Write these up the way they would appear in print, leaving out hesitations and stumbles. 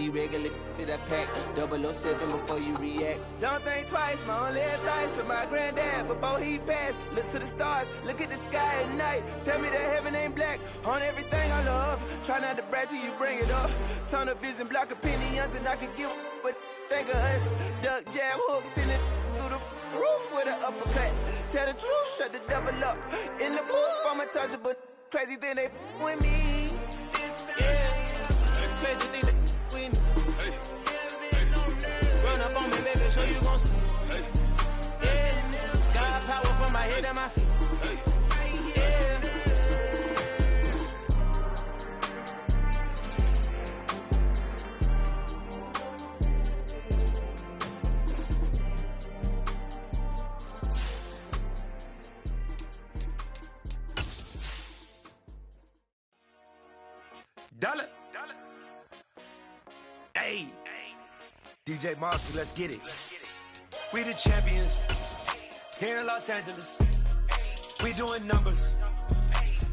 these regular that I pack. 007 before you react. Don't think twice, my only advice for my granddad before he passed. Look to the stars, look at the sky at night. Tell me that heaven ain't black on everything I love. Try not to brag till you bring it up. Tunnel vision, block opinions, and I could give what think of us. Duck jab hooks in it through the roof with an uppercut. Tell the truth, shut the devil up. In the booth, I'm untouchable. Crazy thing they with me. Yeah, crazy thing they with me. Run up on me, baby, so you gon' see. Yeah, got power from my head and my feet. Yeah. Dollar. Hey, DJ Monster, let's get it. We the champions here in Los Angeles. We doing numbers.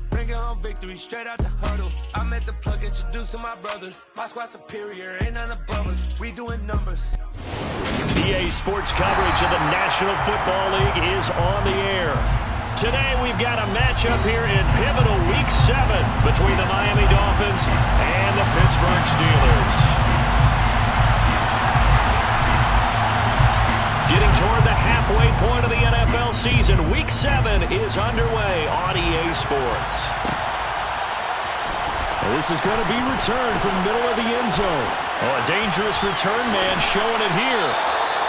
Bringing home victory straight out the huddle. I'm at the plug, introduced to my brothers. My squad superior, ain't none above us. We doing numbers. EA Sports coverage of the National Football League is on the air. Today we've got a matchup here in pivotal Week 7 between the Miami Dolphins and the Pittsburgh Steelers. Getting toward the halfway point of the NFL season, Week 7 is underway on EA Sports. This is going to be returned from the middle of the end zone. Oh, a dangerous return man showing it here.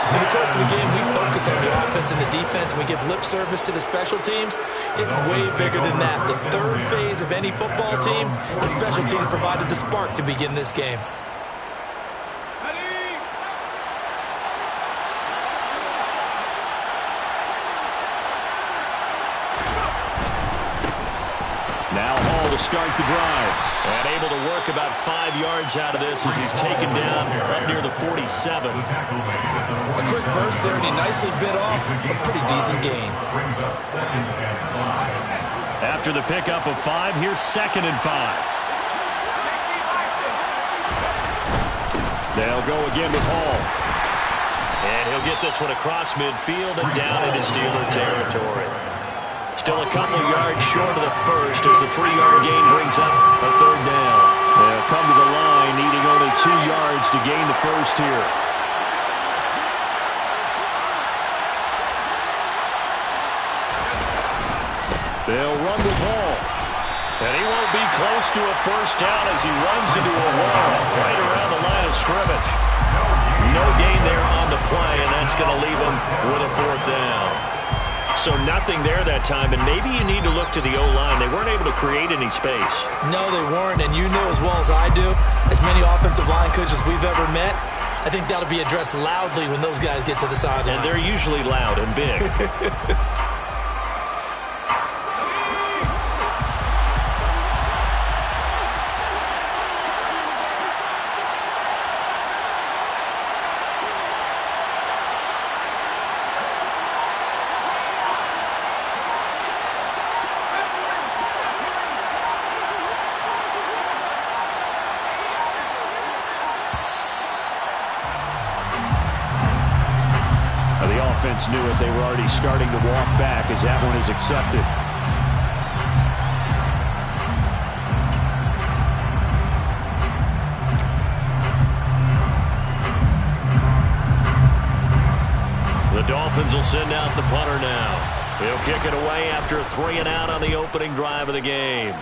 In the course of the game, we focus on the offense and the defense, and we give lip service to the special teams. It's way bigger than that. The third phase of any football team, the special teams provided the spark to begin this game. Now Hall to start the drive. And able to work about 5 yards out of this as he's taken down up near the 47. A quick burst there, and he nicely bit off a pretty decent gain. After the pickup of 5, here's 2nd and 5. They'll go again with Hall. And he'll get this one across midfield and down into Steeler territory. Still a couple yards short of the first as the 3-yard gain brings up a 3rd down. They'll come to the line needing only 2 yards to gain the first here. They'll run with Hall. And he won't be close to a first down as he runs into a wall right around the line of scrimmage. No gain there on the play, and that's going to leave him with a 4th down. So nothing there that time, and maybe you need to look to the O-line. They weren't able to create any space. No, they weren't, and you know as well as I do, as many offensive line coaches we've ever met, I think that'll be addressed loudly when those guys get to the sideline. And they're usually loud and big. Offense knew it. They were already starting to walk back as that one is accepted. The Dolphins will send out the punter now. He'll kick it away after a 3-and-out on the opening drive of the game.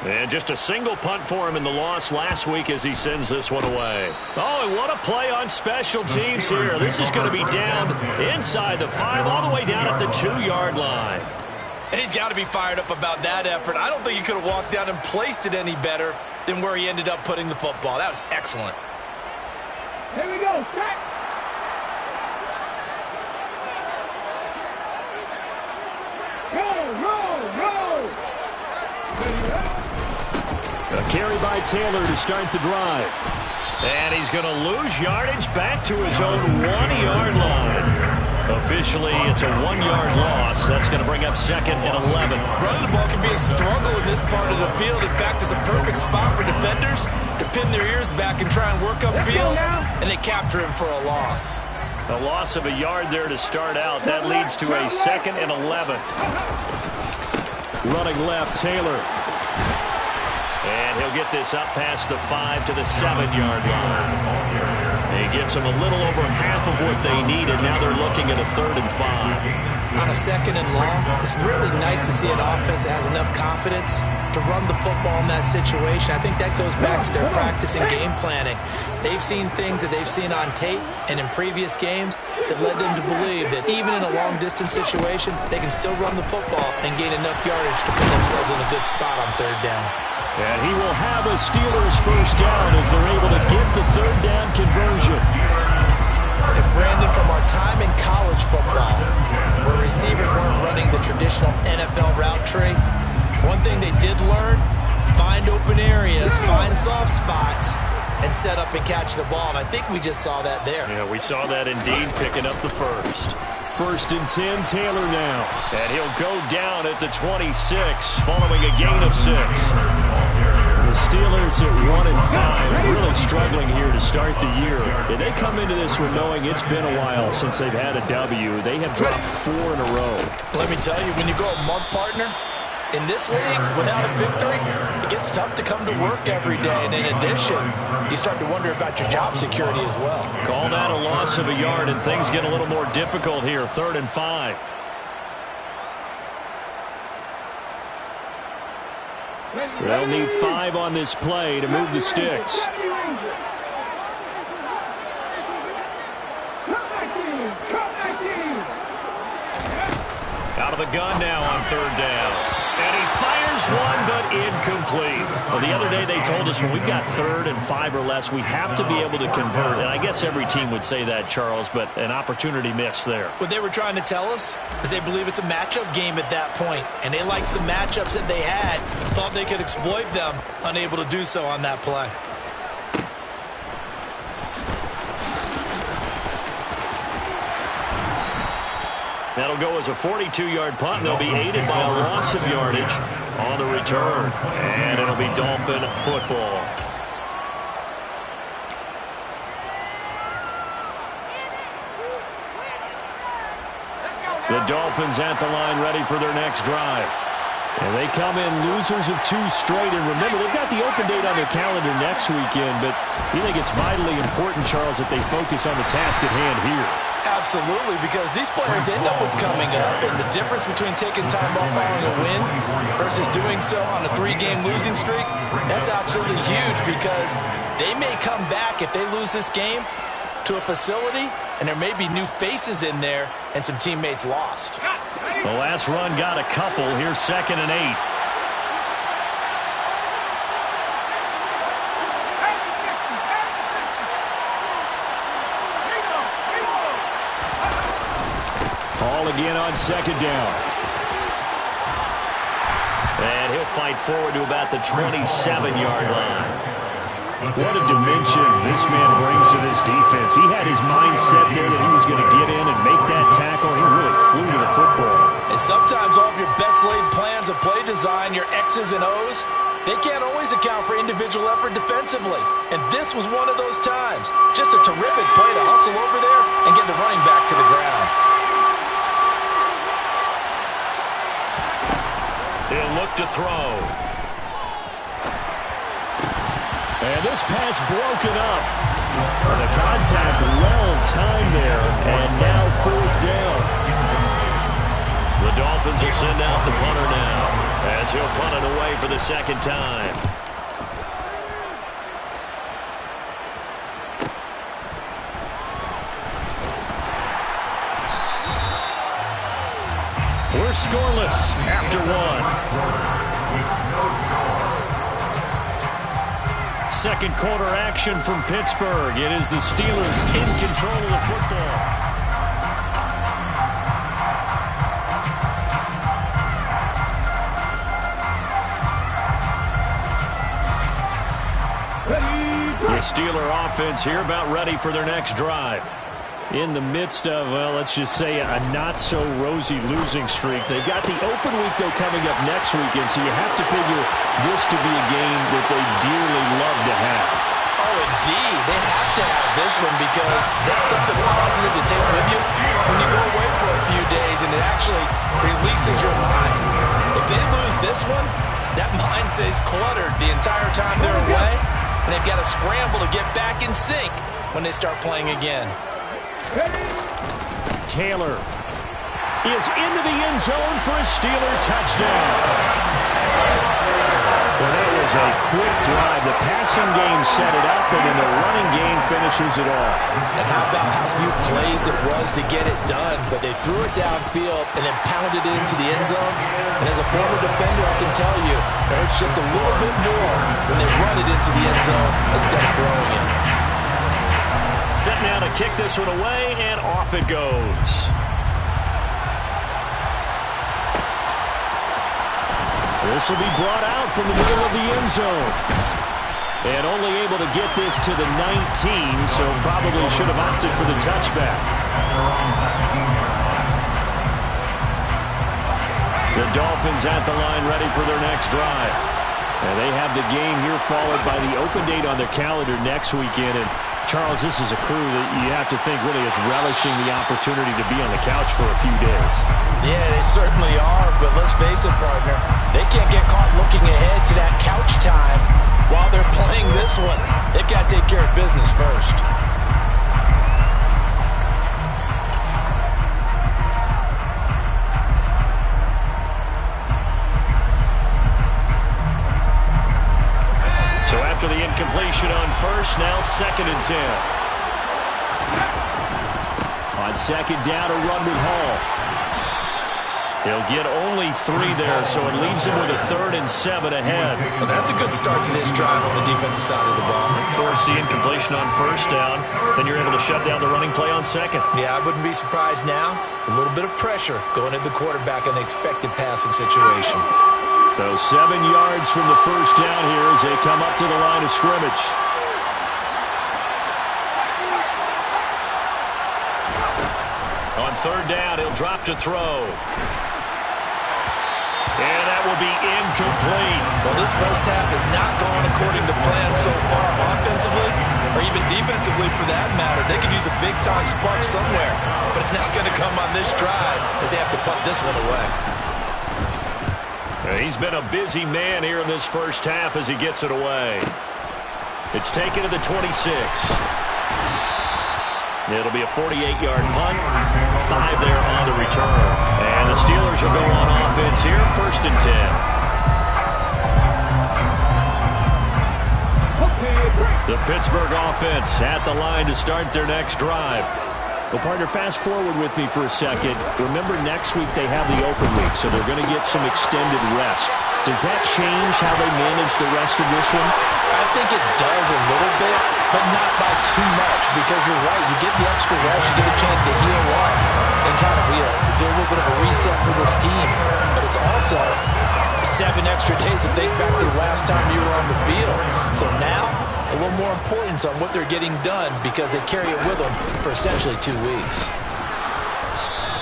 And just a single punt for him in the loss last week as he sends this one away. Oh, and what a play on special teams here. This is going to be down inside the 5, all the way down at the 2-yard line. And he's got to be fired up about that effort. I don't think he could have walked down and placed it any better than where he ended up putting the football. That was excellent. Here we go. Set. A carry by Taylor to start the drive. And he's going to lose yardage back to his own 1-yard line. Officially, it's a 1-yard loss. That's going to bring up 2nd and 11. Running the ball can be a struggle in this part of the field. In fact, it's a perfect spot for defenders to pin their ears back and try and work upfield, and they capture him for a loss. A loss of a yard there to start out. That leads to a 2nd and 11. Running left, Taylor. And he'll get this up past the 5 to the 7-yard line. He gets them a little over half of what they needed. Now they're looking at a 3rd and 5. On a 2nd and long, it's really nice to see an offense that has enough confidence to run the football in that situation. I think that goes back to their practice and game planning. They've seen things that they've seen on tape and in previous games that led them to believe that even in a long-distance situation, they can still run the football and gain enough yardage to put themselves in a good spot on 3rd down. And he will have a Steelers 1st down as they're able to get the 3rd down conversion. And Brandon, from our time in college football, where receivers weren't running the traditional NFL route tree, one thing they did learn, find open areas, find soft spots, and set up and catch the ball. And I think we just saw that there. Yeah, we saw that indeed, picking up the 1st. 1st and 10, Taylor now. And he'll go down at the 26, following a gain of 6. The Steelers at 1 and 5, really struggling here to start the year. And they come into this one knowing it's been a while since they've had a W. They have dropped 4 in a row. Let me tell you, when you go a month partner, in this league, without a victory, it gets tough to come to work every day. And in addition, you start to wonder about your job security as well. Call that a loss of a yard, and things get a little more difficult here. 3rd and 5. They'll need 5 on this play to move the sticks. Out of the gun now on 3rd down. And he fires one, but incomplete. Well, the other day they told us when we've got 3rd and 5 or less, we have to be able to convert. And I guess every team would say that, Charles, but an opportunity missed there. What they were trying to tell us is they believe it's a matchup game at that point. And they liked some matchups that they had, thought they could exploit them, unable to do so on that play. That'll go as a 42-yard punt, and they'll be aided by a loss of yardage on the return. And it'll be Dolphin football. The Dolphins at the line, ready for their next drive. And they come in losers of 2 straight. And remember, they've got the open date on their calendar next weekend, but you think it's vitally important, Charles, that they focus on the task at hand here. Absolutely, because these players, they know what's coming up, and the difference between taking time off following a win versus doing so on a 3-game losing streak, that's absolutely huge, because they may come back if they lose this game to a facility, and there may be new faces in there and some teammates lost. The last run got a couple. Here's 2nd and 8. Ball again on 2nd down. And he'll fight forward to about the 27-yard line. What a dimension this man brings to this defense. He had his mind set there that he was going to get in and make that tackle. He really flew to the football. And sometimes all of your best laid plans of play design, your X's and O's, they can't always account for individual effort defensively. And this was one of those times. Just a terrific play to hustle over there and get the running back to the ground. He'll look to throw. And this pass broken up. And the contact well timed there. And now 4th down. The Dolphins will send out the punter now, as he'll punt it away for the 2nd time. We're scoreless after 1. Second quarter action from Pittsburgh. It is the Steelers in control of the football. The Steeler offense here about ready for their next drive. in the midst of, well, let's just say a not-so-rosy losing streak. They've got the open week, though, coming up next weekend, so you have to figure this to be a game that they dearly love to have. Oh, indeed. They have to have this one because that's something positive to take with you when you go away for a few days, and it actually releases your mind. If they lose this one, that mind stays cluttered the entire time they're away, and they've got to scramble to get back in sync when they start playing again. Taylor is into the end zone for a Steeler touchdown. Well, that was a quick drive. The passing game set it up, and then the running game finishes it off. And how about how few plays it was to get it done, but they threw it downfield and then pounded it into the end zone. And as a former defender, I can tell you, it hurts just a little bit more when they run it into the end zone instead of throwing it. Set now to kick this one away, and off it goes. This will be brought out from the middle of the end zone. And only able to get this to the 19, so probably should have opted for the touchback. The Dolphins at the line ready for their next drive. And they have the game here followed by the open date on their calendar next weekend. And Charles, this is a crew that you have to think really is relishing the opportunity to be on the couch for a few days. Yeah, they certainly are, but let's face it, partner. They can't get caught looking ahead to that couch time while they're playing this one. They've got to take care of business first. So after the incompletion on first, now 2nd and 10. On second down, a run with Hall. He'll get only 3 there, so it leaves him with a 3rd and 7 ahead. Well, that's a good start to this drive on the defensive side of the ball. Force the incompletion on first down, then you're able to shut down the running play on second. Yeah, I wouldn't be surprised now. A little bit of pressure going at the quarterback in the expected passing situation. So 7 yards from the first down here as they come up to the line of scrimmage. On 3rd down, he'll drop to throw. And that will be incomplete. Well, this first half has not gone according to plan so far offensively, or even defensively for that matter. They could use a big-time spark somewhere, but it's not going to come on this drive as they have to punt this one away. He's been a busy man here in this first half as he gets it away. It's taken to the 26. It'll be a 48-yard punt. 5 there on the return. And the Steelers will go on offense here, 1st and 10. The Pittsburgh offense at the line to start their next drive. Well, partner, fast forward with me for a second. Remember, next week they have the open week, so they're going to get some extended rest. Does that change how they manage the rest of this one? I think it does a little bit, but not by too much, because you're right. You get the extra rest, you get a chance to heal up and kind of do a little bit of a reset for this team. But it's also 7 extra days to think back to the last time you were on the field. So now, a little more importance on what they're getting done because they carry it with them for essentially 2 weeks.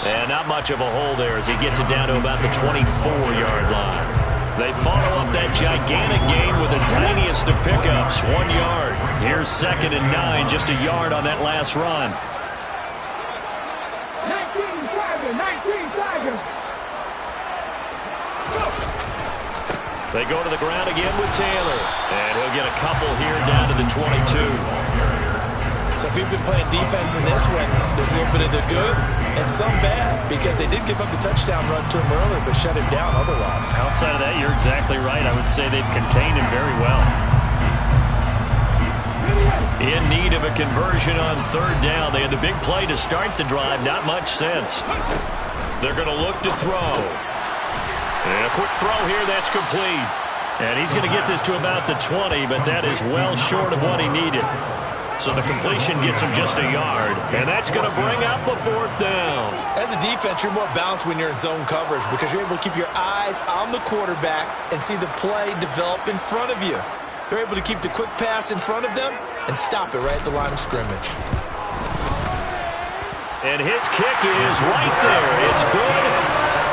And not much of a hole there as he gets it down to about the 24-yard line. They follow up that gigantic gain with the tiniest of pickups, 1 yard. Here's 2nd and 9, just a yard on that last run. 19 seconds. They go to the ground again with Taylor. And he'll get a couple here down to the 22. So if you've been playing defense in this one, there's a little bit of the good and some bad because they did give up the touchdown run to him earlier but shut him down otherwise. Outside of that, you're exactly right. I would say they've contained him very well. In need of a conversion on 3rd down. They had the big play to start the drive. Not much sense. They're going to look to throw. And a quick throw here, that's complete. And he's going to get this to about the 20, but that is well short of what he needed. So the completion gets him just a yard, and that's going to bring up a 4th down. As a defense, you're more balanced when you're in zone coverage because you're able to keep your eyes on the quarterback and see the play develop in front of you. They're able to keep the quick pass in front of them and stop it right at the line of scrimmage. And his kick is right there. It's good.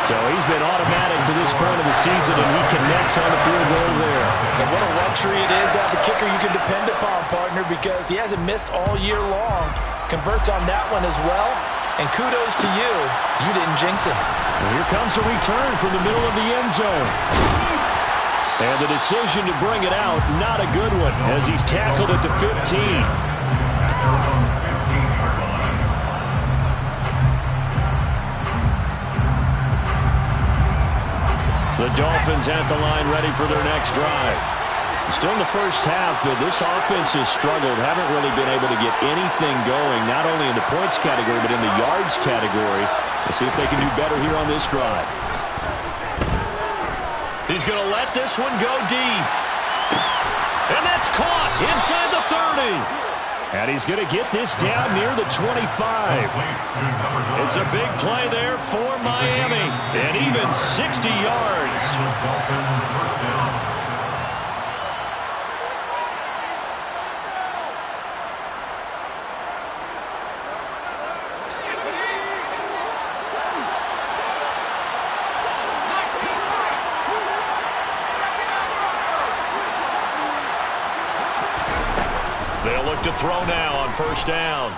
So he's been automatic to this point of the season, and he connects on the field goal there. And what a luxury it is to have a kicker you can depend upon, partner, because he hasn't missed all year long. Converts on that one as well. And kudos to you. You didn't jinx him. And here comes a return from the middle of the end zone. And the decision to bring it out, not a good one, as he's tackled at the 15. The Dolphins at the line, ready for their next drive. Still in the first half, but this offense has struggled. Haven't really been able to get anything going, not only in the points category, but in the yards category. We'll see if they can do better here on this drive. He's going to let this one go deep. And that's caught inside the 30. And he's going to get this down near the 25. It's a big play there for Miami. And even 60 yards. They'll look to throw now on first down.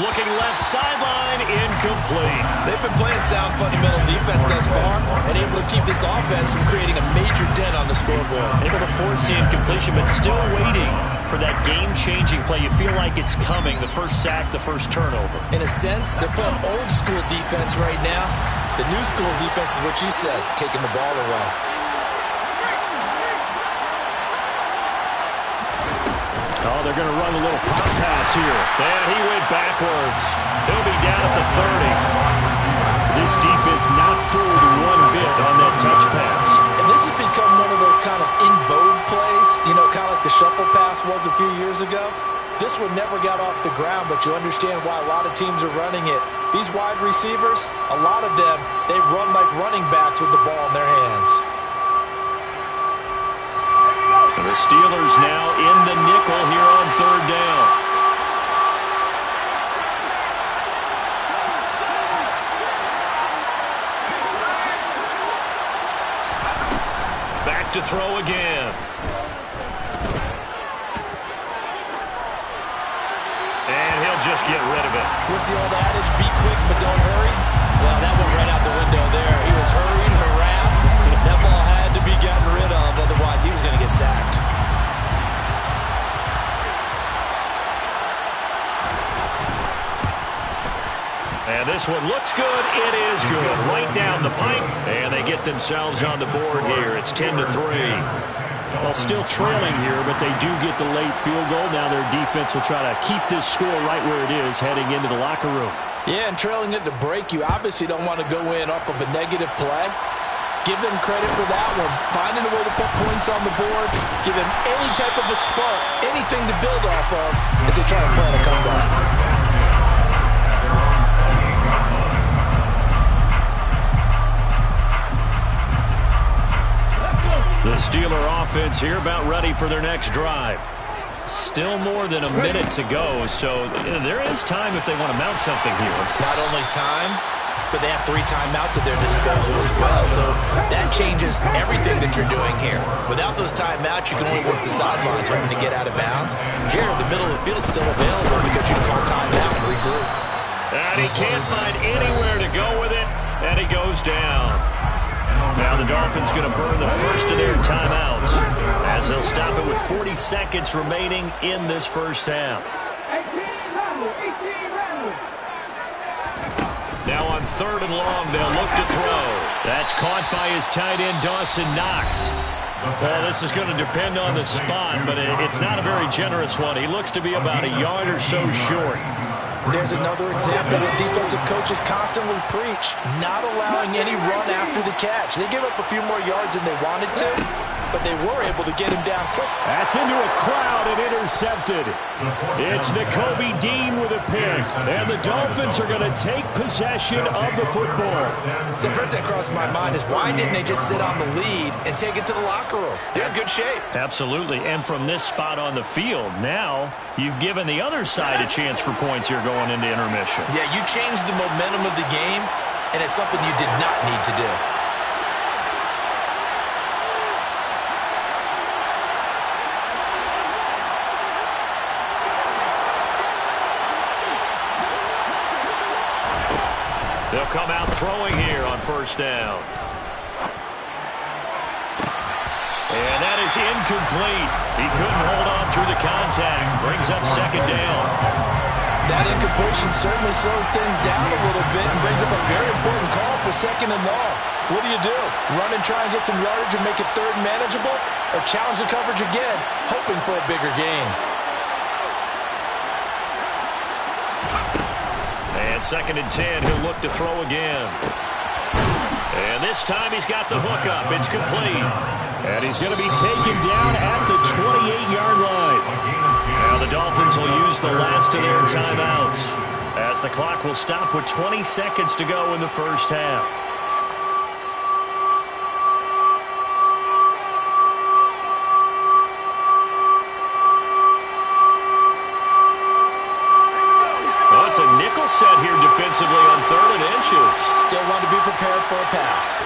Looking left sideline, incomplete. They've been playing sound fundamental defense thus far and able to keep this offense from creating a major dent on the scoreboard. Able to force the incompletion, but still waiting for that game-changing play. You feel like it's coming, the first sack, the first turnover. In a sense, they're playing old-school defense right now. The new school defense is what you said, taking the ball away. Oh, they're going to run a little pop pass here. And he went backwards. He'll be down at the 30. This defense not fooled one bit on that touch pass. And this has become one of those kind of in vogue plays, you know, kind of like the shuffle pass was a few years ago. This one never got off the ground, but you understand why a lot of teams are running it. These wide receivers, a lot of them, they run like running backs with the ball in their hands. The Steelers now in the nickel here on third down. Back to throw again. And he'll just get rid of it. What's the old adage? Be quick, but don't hurry. Well, that went right out the window there. He was hurried, harassed. That ball had to be gotten rid of, otherwise he was going to get sacked. And this one looks good. It is good. Right down the pipe. And they get themselves on the board here. It's 10-3. Well, still trailing here, but they do get the late field goal. Now their defense will try to keep this score right where it is heading into the locker room. Yeah, and trailing it to break, you obviously don't want to go in off of a negative play. Give them credit for that one. Finding a way to put points on the board. Give them any type of a spark, anything to build off of as they try to plan a comeback. The Steeler offense here about ready for their next drive. Still more than a minute to go, so there is time if they want to mount something here. Not only time, but they have 3 timeouts at their disposal as well, so that changes everything that you're doing here. Without those timeouts, you can only work the sidelines hoping to get out of bounds. Here, the middle of the field is still available because you can call timeout and regroup. And he can't find anywhere to go with it, and he goes down. Now the Dolphins going to burn the first of their timeouts as they'll stop it with 40 seconds remaining in this first half. Now on third and long, they'll look to throw. That's caught by his tight end, Dawson Knox. Well, this is going to depend on the spot, but it's not a very generous one. He looks to be about a yard or so short. There's another example what defensive coaches constantly preach, not allowing any run after the catch. They give up a few more yards than they wanted to, but they were able to get him down quick. That's into a crowd and intercepted. It's Nakobe Dean with a pick, and the Dolphins are going to take possession of the football. So the first thing that crossed my mind is why didn't they just sit on the lead and take it to the locker room? They're in good shape. Absolutely, and from this spot on the field, now you've given the other side a chance for points here going going into intermission. Yeah, you changed the momentum of the game, and it's something you did not need to do. They'll come out throwing here on first down. And that is incomplete. He couldn't hold on through the contact. Brings up second down. That incompletion certainly slows things down a little bit and brings up a very important call for second and long. What do? Run and try and get some yardage and make it third and manageable? Or challenge the coverage again, hoping for a bigger gain? And second and 10, he'll look to throw again. And this time he's got the hook up. It's complete. And he's going to be taken down at the 28-yard line. Now the Dolphins will use the last of their timeouts, as the clock will stop with 20 seconds to go in the first half. Well, it's a nickel set here defensively on 3rd and inches. Still want to be prepared for a pass.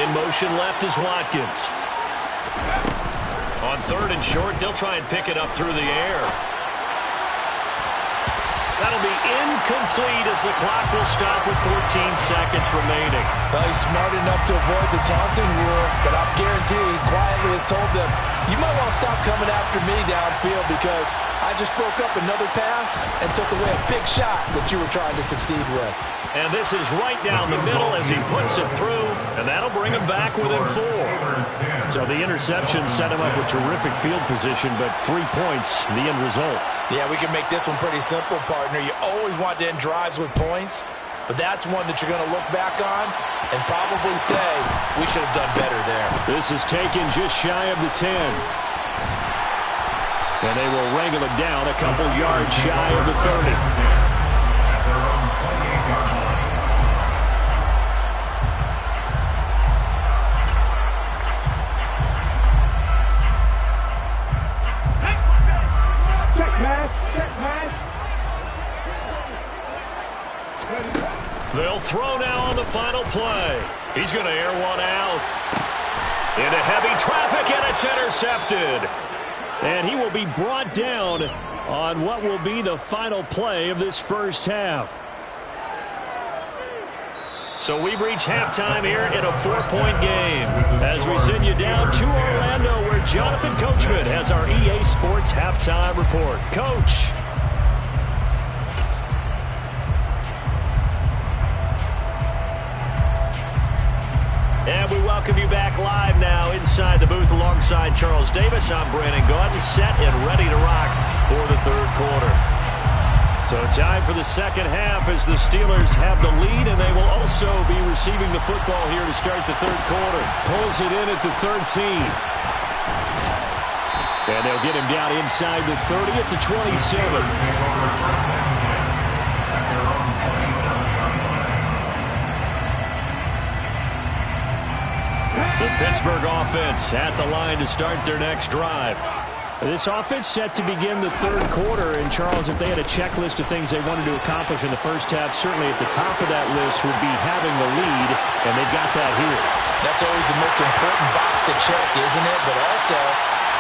In motion left is Watkins. On 3rd and short, they'll try and pick it up through the air. That'll be incomplete as the clock will stop with 14 seconds remaining. Well, he's smart enough to avoid the taunting rule, but I'm guaranteed quietly has told them, you might want to stop coming after me downfield because I just broke up another pass and took away a big shot that you were trying to succeed with. And this is right down the middle as he puts it through, and that'll bring him back within 4. So the interception set him up with terrific field position, but 3 points, the end result. Yeah, we can make this one pretty simple, partner. You always want to end drives with points, but that's one that you're going to look back on and probably say, we should have done better there. This is taken just shy of the 10. And they will wrangle it down a couple yards shy of the 30. They'll throw now on the final play. He's going to air one out. Into heavy traffic, and it's intercepted. And he will be brought down on what will be the final play of this first half. So we've reached halftime here in a 4-point game as we send you down to Orlando, where Jonathan Coachman has our EA Sports halftime report. Coach. And we welcome you back live now inside the booth alongside Charles Davis. I'm Brandon Gaudin, set and ready to rock for the third quarter. So time for the second half as the Steelers have the lead, and they will also be receiving the football here to start the third quarter. Pulls it in at the 13. And they'll get him down inside the 30 at the 27. The Pittsburgh offense at the line to start their next drive. This offense set to begin the third quarter. And, Charles, if they had a checklist of things they wanted to accomplish in the first half, certainly at the top of that list would be having the lead, and they've got that here. That's always the most important box to check, isn't it? But also,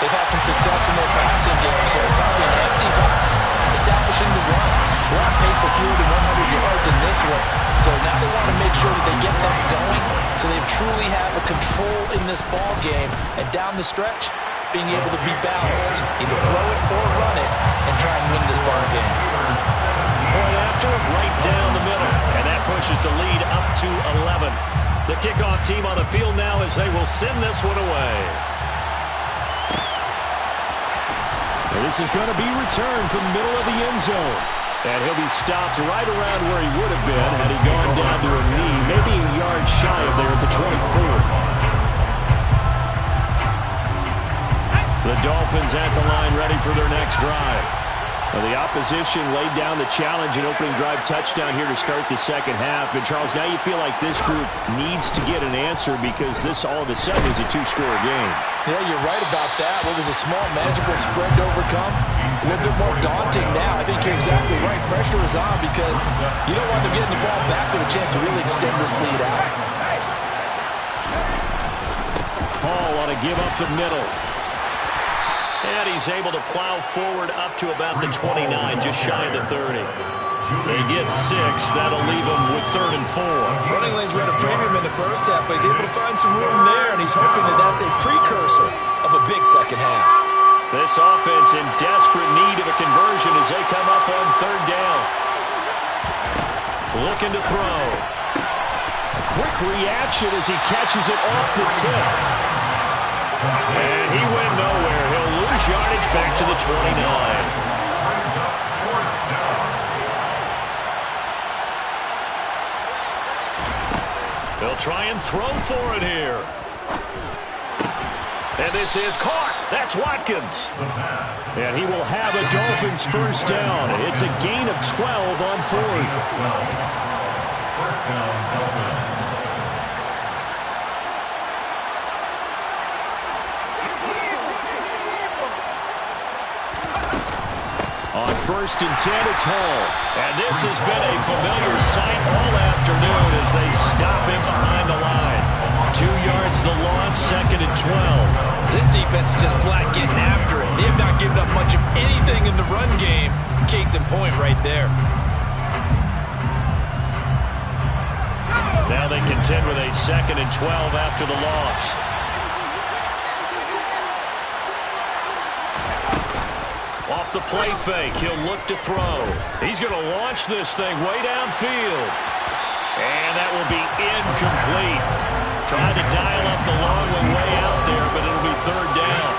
they've had some success in their passing game, so probably an empty box establishing the run. We're on pace for fewer than 100 yards in this one, so now they want to make sure that they get that going so they truly have a control in this ball game, and down the stretch, being able to be balanced, either throw it or run it, and try and win this ball game. Point after, right down the middle, and that pushes the lead up to 11. The kickoff team on the field now as they will send this one away. And this is going to be returned from the middle of the end zone. And he'll be stopped right around where he would have been had he gone down to a knee, maybe a yard shy of there at the 24. The Dolphins at the line ready for their next drive. Well, the opposition laid down the challenge and opening drive touchdown here to start the second half. And, Charles, now you feel like this group needs to get an answer because this all of a sudden is a two-score game. Yeah, you're right about that. What was a small, manageable spread to overcome? A little bit more daunting now. I think you're exactly right. Pressure is on because you don't want them getting the ball back with a chance to really extend this lead out. Hall on a give up the middle. And he's able to plow forward up to about the 29, just shy of the 30. They get 6. That'll leave them with 3rd and 4. Running lanes were at a premium in the first half, but he's able to find some room there, and he's hoping that that's a precursor of a big second half. This offense in desperate need of a conversion as they come up on 3rd down. Looking to throw. A quick reaction as he catches it off the tip. And he went nowhere. He'll lose yardage back to the 29. They'll try and throw for it here. And this is caught. That's Watkins. And he will have a Dolphins first down. It's a gain of 12 on 4th. First down, Dolphins. On 1st and 10, it's Hall. And this has been a familiar sight all afternoon as they stop him behind the line. 2 yards the loss, 2nd and 12. This defense is just flat getting after it. They have not given up much of anything in the run game. Case in point right there. Now they contend with a 2nd and 12 after the loss. Off the play fake, he'll look to throw. He's going to launch this thing way downfield. And that will be incomplete. Trying to dial up the long one way out there, but it'll be 3rd down.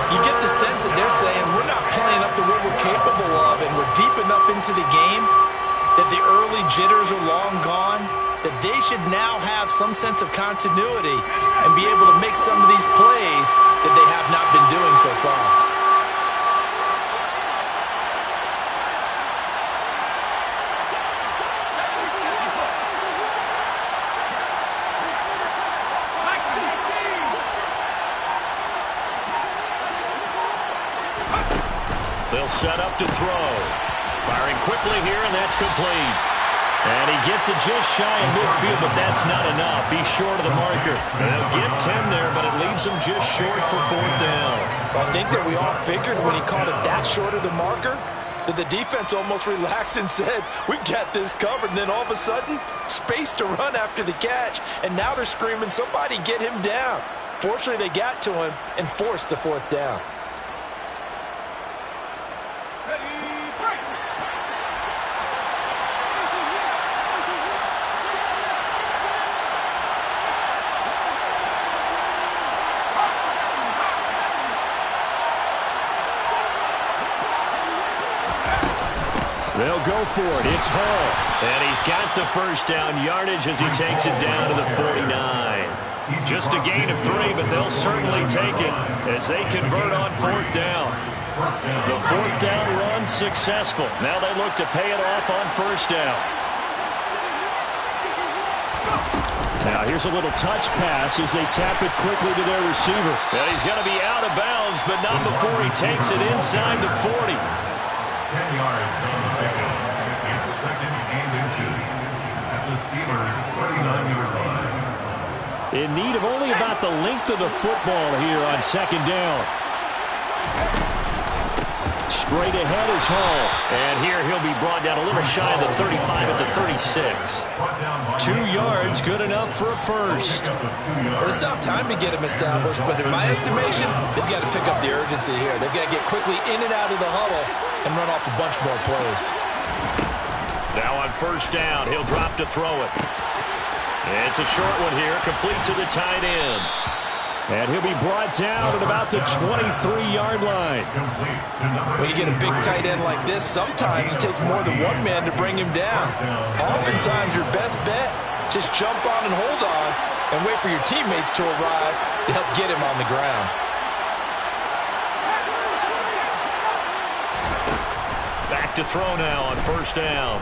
You get the sense that they're saying we're not playing up to what we're capable of, and we're deep enough into the game that the early jitters are long gone, that they should now have some sense of continuity and be able to make some of these plays that they have not been doing so far. They'll set up to throw. Firing quickly here, and that's complete. And he gets it just shy of midfield, but that's not enough. He's short of the marker. They'll get 10 there, but it leaves him just short for 4th down. Well, I think that we all figured when he called it that short of the marker that the defense almost relaxed and said, we've got this covered. And then all of a sudden, space to run after the catch. And now they're screaming, somebody get him down. Fortunately, they got to him and forced the 4th down. They'll go for it. It's Hall. And he's got the first down yardage as he takes it down to the 49. Just a gain of 3, but they'll certainly take it as they convert on 4th down. The 4th down run successful. Now they look to pay it off on 1st down. Now here's a little touch pass as they tap it quickly to their receiver. And he's going to be out of bounds, but not before he takes it inside the 40. 10 yards on the pickup. It's 2nd and inches at the Steelers' 39-yard line. In need of only about the length of the football here on 2nd down. Straight ahead is Hall. And here he'll be brought down a little shy of the 35 at the 36. 2 yards, good enough for a first. Well, it's not time to get him established, but in my estimation, they've got to pick up the urgency here. They've got to get quickly in and out of the huddle and run off a bunch more plays. Now on 1st down, he'll drop to throw it. It's a short one here, complete to the tight end. And he'll be brought down at about the 23-yard line. When you get a big tight end like this, sometimes it takes more than one man to bring him down. Oftentimes, your best bet, just jump on and hold on and wait for your teammates to arrive to help get him on the ground. back to throw now on first down.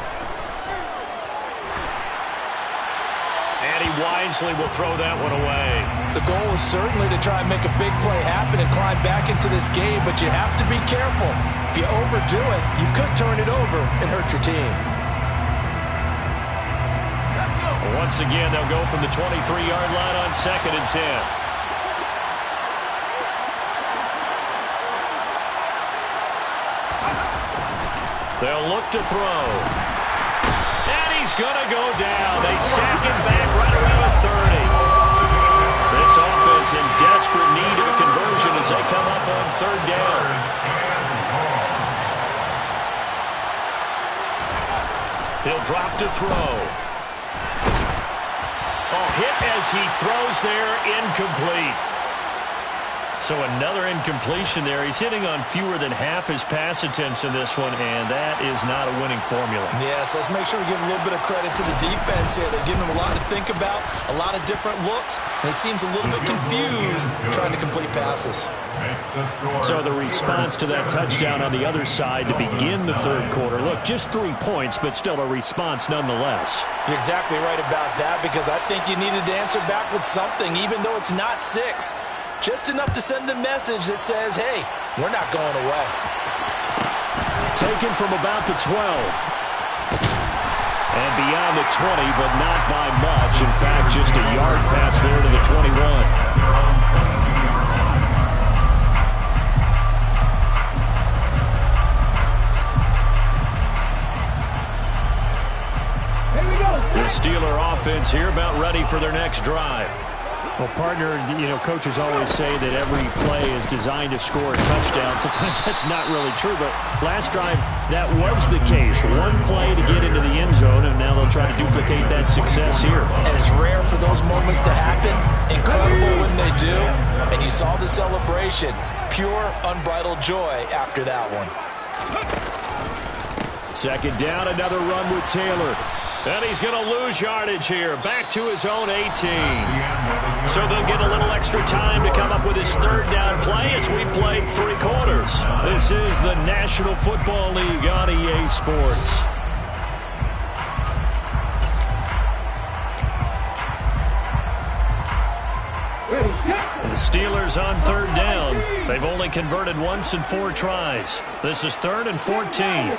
And he wisely will throw that one away. The goal is certainly to try and make a big play happen and climb back into this game, but you have to be careful. If you overdo it, you could turn it over and hurt your team. Once again, they'll go from the 23-yard line on 2nd and 10. They'll look to throw. And he's going to go down. They sack him back right around the 30. This offense in desperate need of a conversion as they come up on 3rd down. He'll drop to throw. Hit as he throws there, incomplete. So another incompletion there. He's hitting on fewer than half his pass attempts in this one, and that is not a winning formula. Yes, let's make sure we give a little bit of credit to the defense here. They're giving him a lot to think about, a lot of different looks, and he seems a little bit confused trying to complete passes. So the response to that touchdown on the other side to begin the 3rd quarter. Look, just 3 points, but still a response nonetheless. You're exactly right about that, because I think you needed to answer back with something, even though it's not 6. Just enough to send the message that says, hey, we're not going away. Taken from about the 12. And beyond the 20, but not by much. In fact, just a yard pass there to the 21. The Steeler offense here about ready for their next drive. Well, partner, coaches always say that every play is designed to score a touchdown. Sometimes that's not really true, but last drive, that was the case. One play to get into the end zone, and now they'll try to duplicate that success here. And it's rare for those moments to happen. Incredible when they do. And you saw the celebration. Pure, unbridled joy after that one. 2nd down, another run with Taylor. And he's going to lose yardage here. Back to his own 18. So they'll get a little extra time to come up with his 3rd down play as we played 3 quarters. This is the National Football League on EA Sports. The Steelers on 3rd down. They've only converted once in 4 tries. This is 3rd and 14.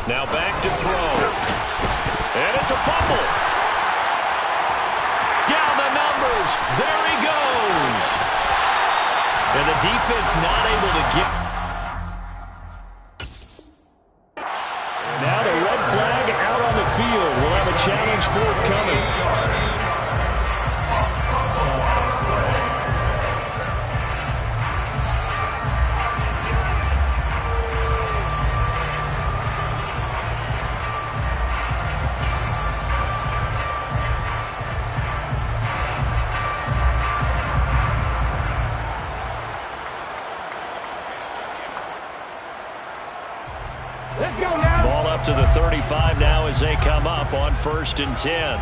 Now back to throw. And it's a fumble. Down the numbers. There he goes. And the defense not able to get. Now the red flag out on the field. We'll have a challenge forthcoming. Ball up to the 35 now as they come up on 1st and 10.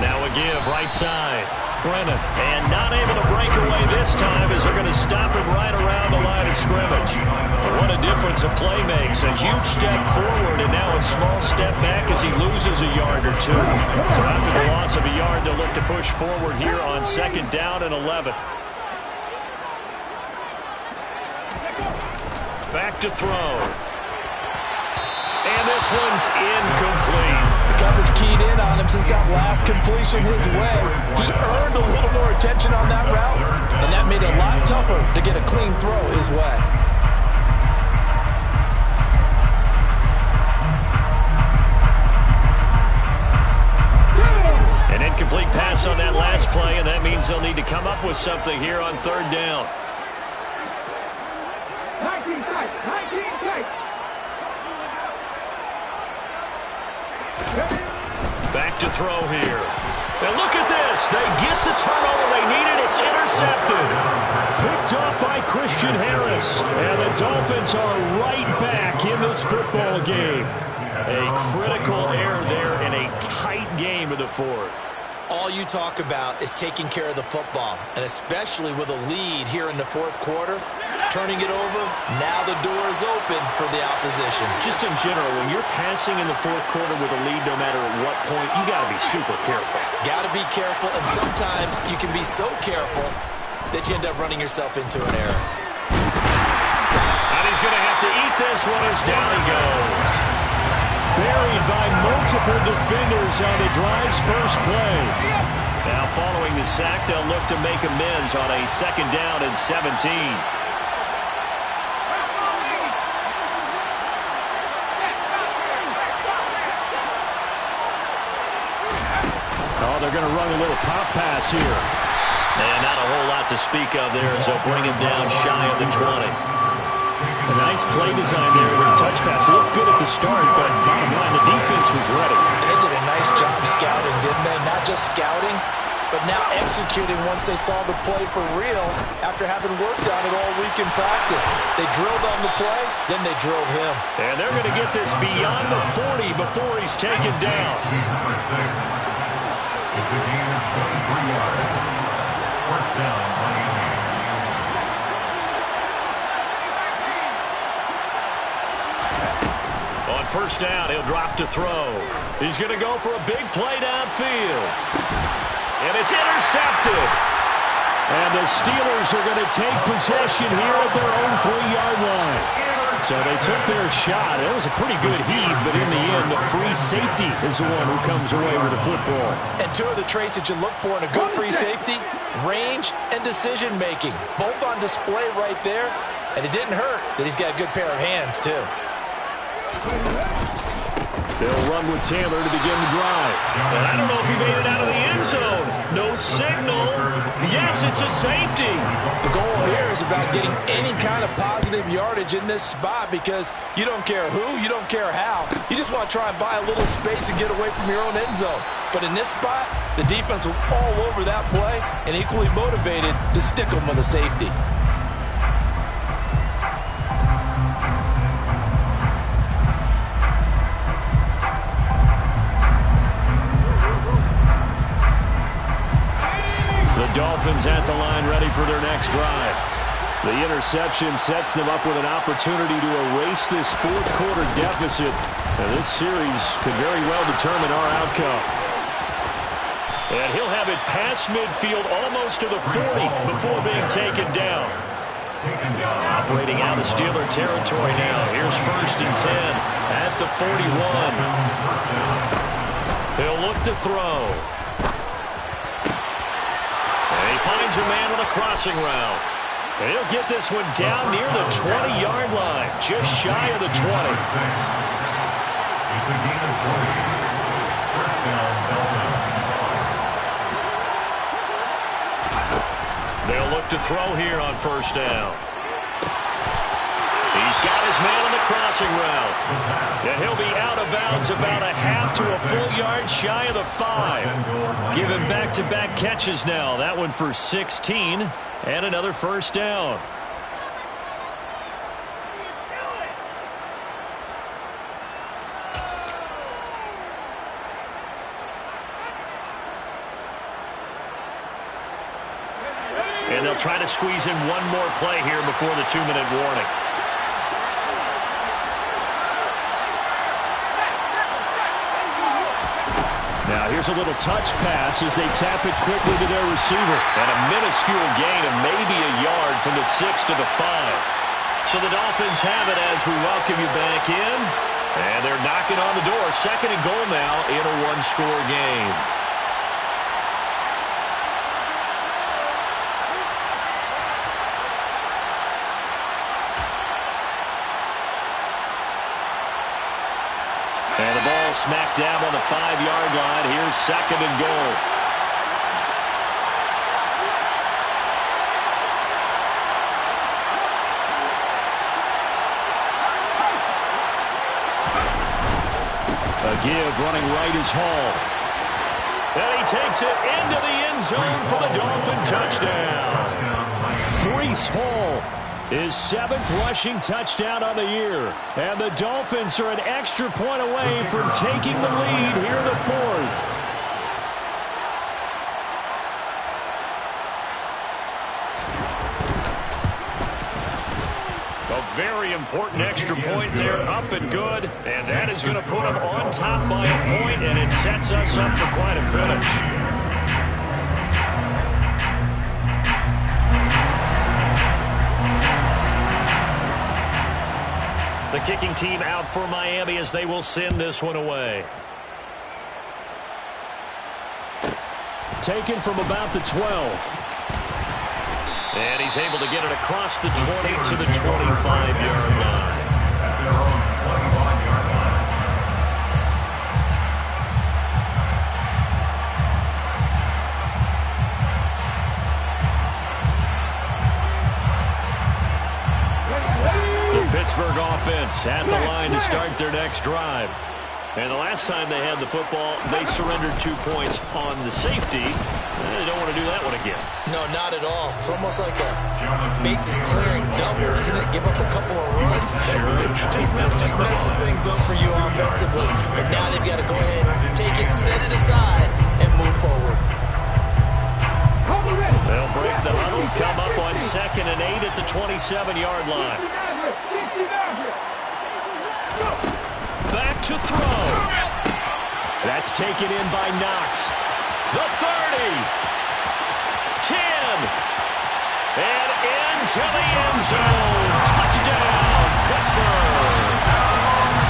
Now a give right side. Brennan, and not able to break away this time as they're going to stop him right around the line of scrimmage. What a difference a play makes. A huge step forward and now a small step back as he loses a yard or 2. So after the loss of a yard, they'll look to push forward here on 2nd down and 11. Back to throw. And this one's incomplete. The coverage keyed in on him since that last completion his way. He earned a little more attention on that route, and that made it a lot tougher to get a clean throw his way. An incomplete pass on that last play, and that means they'll need to come up with something here on 3rd down. Back to throw here. And look at this. They get the turnover they needed. It's intercepted. Picked off by Christian Harris. And the Dolphins are right back in this football game. A critical error there in a tight game of the 4th. All you talk about is taking care of the football, and especially with a lead here in the fourth quarter, turning it over, now the door is open for the opposition. Just in general, when you're passing in the fourth quarter with a lead, no matter at what point, you got to be super careful. Got to be careful, and sometimes you can be so careful that you end up running yourself into an error. And he's going to have to eat this one as down he goes. Buried by multiple defenders on the drive's first play. Now following the sack, they'll look to make amends on a 2nd down and 17. Oh, they're going to run a little pop pass here. And not a whole lot to speak of there as they'll bring him down shy of the 20. A nice play design there with a touch pass. Looked good at the start, but bottom line, the defense was ready. They did a nice job scouting, didn't they? Not just scouting, but now executing once they saw the play for real after having worked on it all week in practice. They drilled on the play, then they drilled him. And they're going to get this beyond the 40 before he's taken down. Number 6 is the team 23 yards. First down, Miami. On first down, he'll drop to throw. He's going to go for a big play downfield. And it's intercepted. And the Steelers are going to take possession here at their own 3-yard line. So they took their shot. It was a pretty good heave, but in the end, the free safety is the one who comes away with the football. And two of the traits that you look for in a good free safety, range and decision-making. Both on display right there. And it didn't hurt that he's got a good pair of hands, too. They'll run with Taylor to begin the drive. And I don't know if he made it out of the end zone. No signal. Yes, it's a safety. The goal here is about getting any kind of positive yardage in this spot because you don't care who, you don't care how. You just want to try and buy a little space and get away from your own end zone. But in this spot, the defense was all over that play and equally motivated to stick them with a safety. Dolphins at the line ready for their next drive. The interception sets them up with an opportunity to erase this fourth quarter deficit. And this series could very well determine our outcome. And he'll have it past midfield almost to the 40 before being taken down. Operating out of Steeler territory now. Here's 1st and 10 at the 41. He'll look to throw. Finds a man on a crossing route. And he'll get this one down near the 20-yard line, just shy of the 20. It's a gain of 20. First down, Dolphins. They'll look to throw here on first down. He's got his man on the crossing route. And he'll be out of bounds about a half to a full yard shy of the 5. Give him back-to-back catches now. That one for 16 and another first down. And they'll try to squeeze in one more play here before the 2-minute warning. Now here's a little touch pass as they tap it quickly to their receiver. And a minuscule gain of maybe a yard from the 6 to the 5. So the Dolphins have it as we welcome you back in. And they're knocking on the door. 2nd and goal now in a one-score game. And the ball smacked down on the 5-yard line. Here's 2nd and goal. A give running right is Hall. And he takes it into the end zone for the Dolphin touchdown. Breece Hall. His 7th rushing touchdown on the year. And the Dolphins are an extra point away from taking the lead here in the 4th. very important extra point there, up and good. And that is going to put them on top by a point, and it sets us up for quite a finish. The kicking team out for Miami as they will send this one away. Taken from about the 12. And he's able to get it across the 20 to the 25-yard line. At their own 21-yard line. The Pittsburgh offense at the line to start their next drive. And the last time they had the football, they surrendered 2 points on the safety. They don't want to do that one again. No, not at all. It's almost like a bases clearing double, isn't it? Give up a couple of runs. Sure. just messes things up for you offensively. But now they've got to go ahead, take it, set it aside, and move forward. They'll break the huddle, come up on 2nd and 8 at the 27-yard line. Back to throw. That's taken in by Knox. The 30. 10. And into the end zone. Touchdown, Pittsburgh.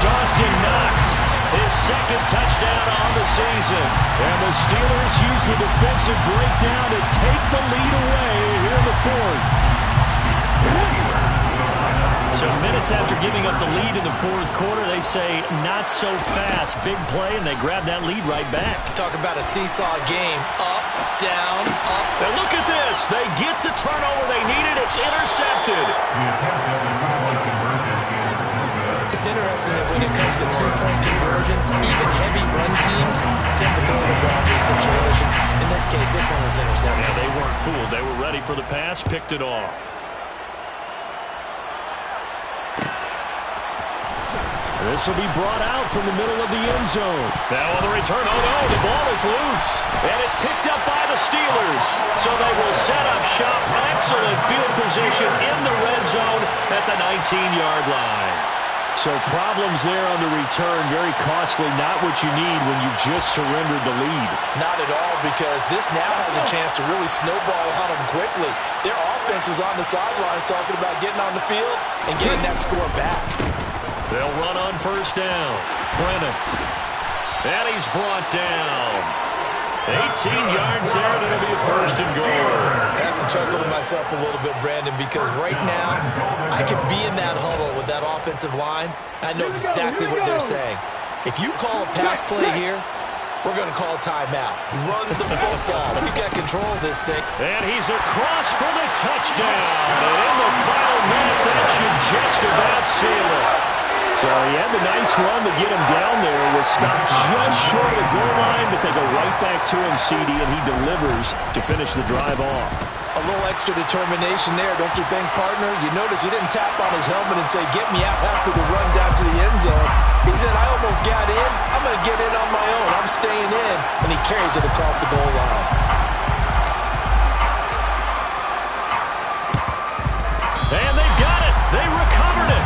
Dawson Knox, his 2nd touchdown on the season. And the Steelers use the defensive breakdown to take the lead away here in the 4th. So minutes after giving up the lead in the 4th quarter, they say not so fast. Big play, and they grab that lead right back. Talk about a seesaw game. Up, down, up. And look at this. They get the turnover they needed. It's intercepted. The attempt at the two-point conversion is no good. It's interesting that when it comes to two-point conversions, even heavy run teams tend to throw the ball in these situations. In this case, this one was intercepted. Yeah, they weren't fooled. They were ready for the pass, picked it off. This will be brought out from the middle of the end zone. Now on the return, oh no, the ball is loose. And it's picked up by the Steelers. So they will set up shop. Excellent field position in the red zone at the 19-yard line. So problems there on the return, very costly, not what you need when you just surrendered the lead. Not at all, because this now has a chance to really snowball on them quickly. Their offense was on the sidelines talking about getting on the field and getting that score back. They'll run on 1st down. Brennan. And he's brought down. 18 yards there, and it'll be a 1st and goal. I have to chuckle to myself a little bit, Brandon, because right now I could be in that huddle with that offensive line. I know exactly what they're saying. If you call a pass play here, we're going to call a timeout. Run the football. We've got control of this thing. And he's across for the touchdown. And in the final minute, that should just about seal it. So he had the nice run to get him down there. Was stopped just short of the goal line, but they go right back to him, CD, and he delivers to finish the drive off. A little extra determination there, don't you think, partner? You notice he didn't tap on his helmet and say, get me out after the run down to the end zone. He said, I almost got in. I'm going to get in on my own. I'm staying in. And he carries it across the goal line. And they've got it. They recovered it.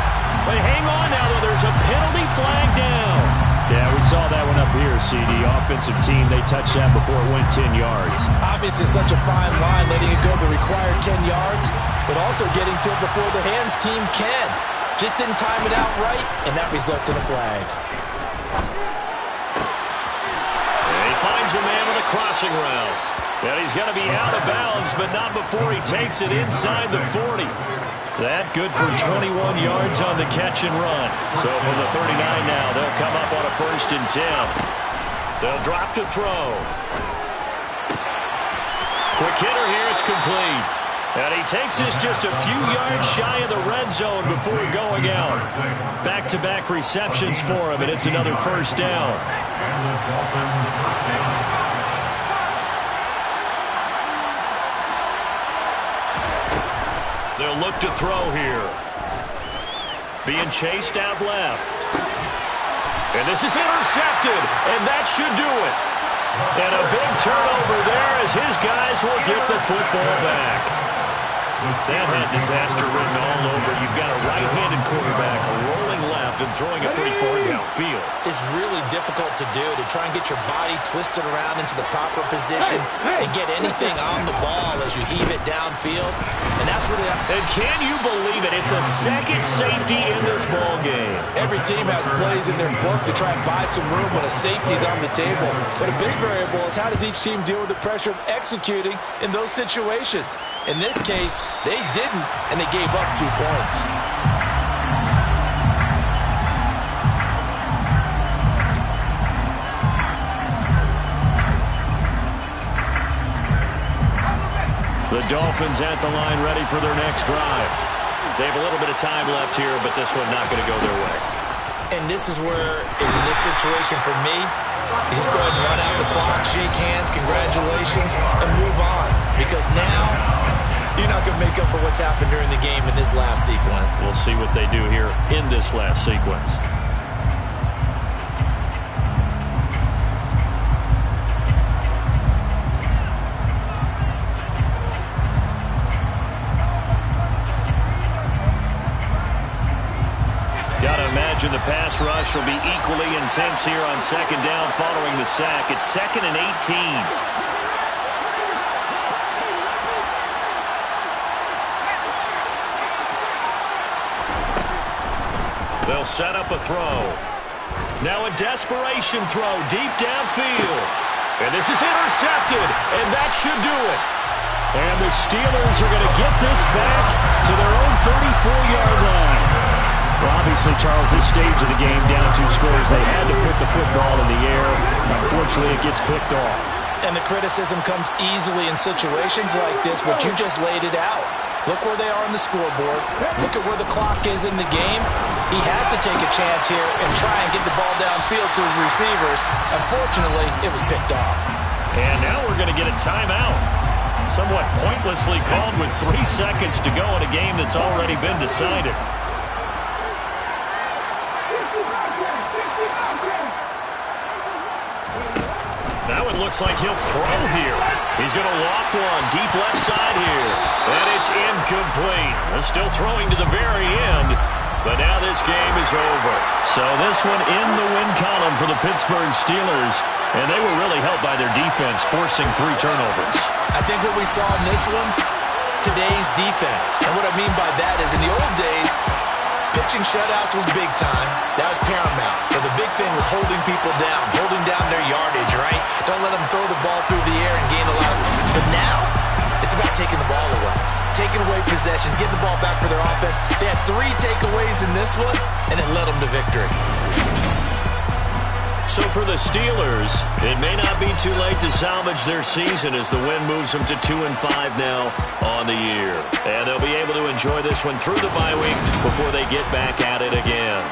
But hang on now, though. There's a penalty flag down. Yeah, we saw that one up here, CD. Offensive team, they touched that before it went 10 yards. Obviously, such a fine line, letting it go the required 10 yards, but also getting to it before the hands team can. Just didn't time it out right, and that results in a flag. And he finds a man with a crossing route. And he's going to be out of bounds, but not before he takes it inside the 40. That good for 21 yards on the catch and run. So from the 39 now, they'll come up on a 1st and 10. They'll drop to throw. Quick hitter here, it's complete. And he takes this just a few yards shy of the red zone before going out. Back-to-back receptions for him, and it's another 1st down. And the Dolphins first down. They'll look to throw here. Being chased out left. And this is intercepted, and that should do it. And a big turnover there as his guys will get the football back. That had disaster written all over. You've got a right-handed downfield. It's really difficult to do, to try and get your body twisted around into the proper position and get anything on the ball as you heave it downfield. And that's what And can you believe it? It's a second safety in this ball game. Every team has plays in their book to try and buy some room when a safety's on the table. But a big variable is how does each team deal with the pressure of executing in those situations. In this case, they didn't, and they gave up 2 points. The Dolphins at the line ready for their next drive. They have a little bit of time left here, but this one not going to go their way. And this is where, in this situation for me, you just go ahead and run out the clock, shake hands, congratulations, and move on. Because now, you're not going to make up for what's happened during the game in this last sequence. We'll see what they do here in this last sequence. The pass rush will be equally intense here on second down following the sack. It's 2nd and 18. They'll set up a throw. Now a desperation throw deep downfield. And this is intercepted, and that should do it. And the Steelers are going to get this back to their own 34-yard line. Well, obviously, Charles, this stage of the game, down 2 scores, they had to put the football in the air. Unfortunately, it gets picked off. And the criticism comes easily in situations like this, but you just laid it out. Look where they are on the scoreboard. Look at where the clock is in the game. He has to take a chance here and try and get the ball downfield to his receivers. Unfortunately, it was picked off. And now we're going to get a timeout. Somewhat pointlessly called with 3 seconds to go in a game that's already been decided. Now it looks like he'll throw here. He's going to loft one deep left side here. And it's incomplete. They're still throwing to the very end. But now this game is over. So this one in the win column for the Pittsburgh Steelers. And they were really helped by their defense, forcing 3 turnovers. I think what we saw in this one, today's defense. And what I mean by that is in the old days, pitching shutouts was big time. That was paramount. But the big thing was holding people down, holding down their yardage, right? Don't let them throw the ball through the air and gain a lot. But now, it's about taking the ball away. Taking away possessions, getting the ball back for their offense. They had 3 takeaways in this one, and it led them to victory. So for the Steelers, it may not be too late to salvage their season as the win moves them to 2-5 now on the year. And they'll be able to enjoy this one through the bye week before they get back at it again.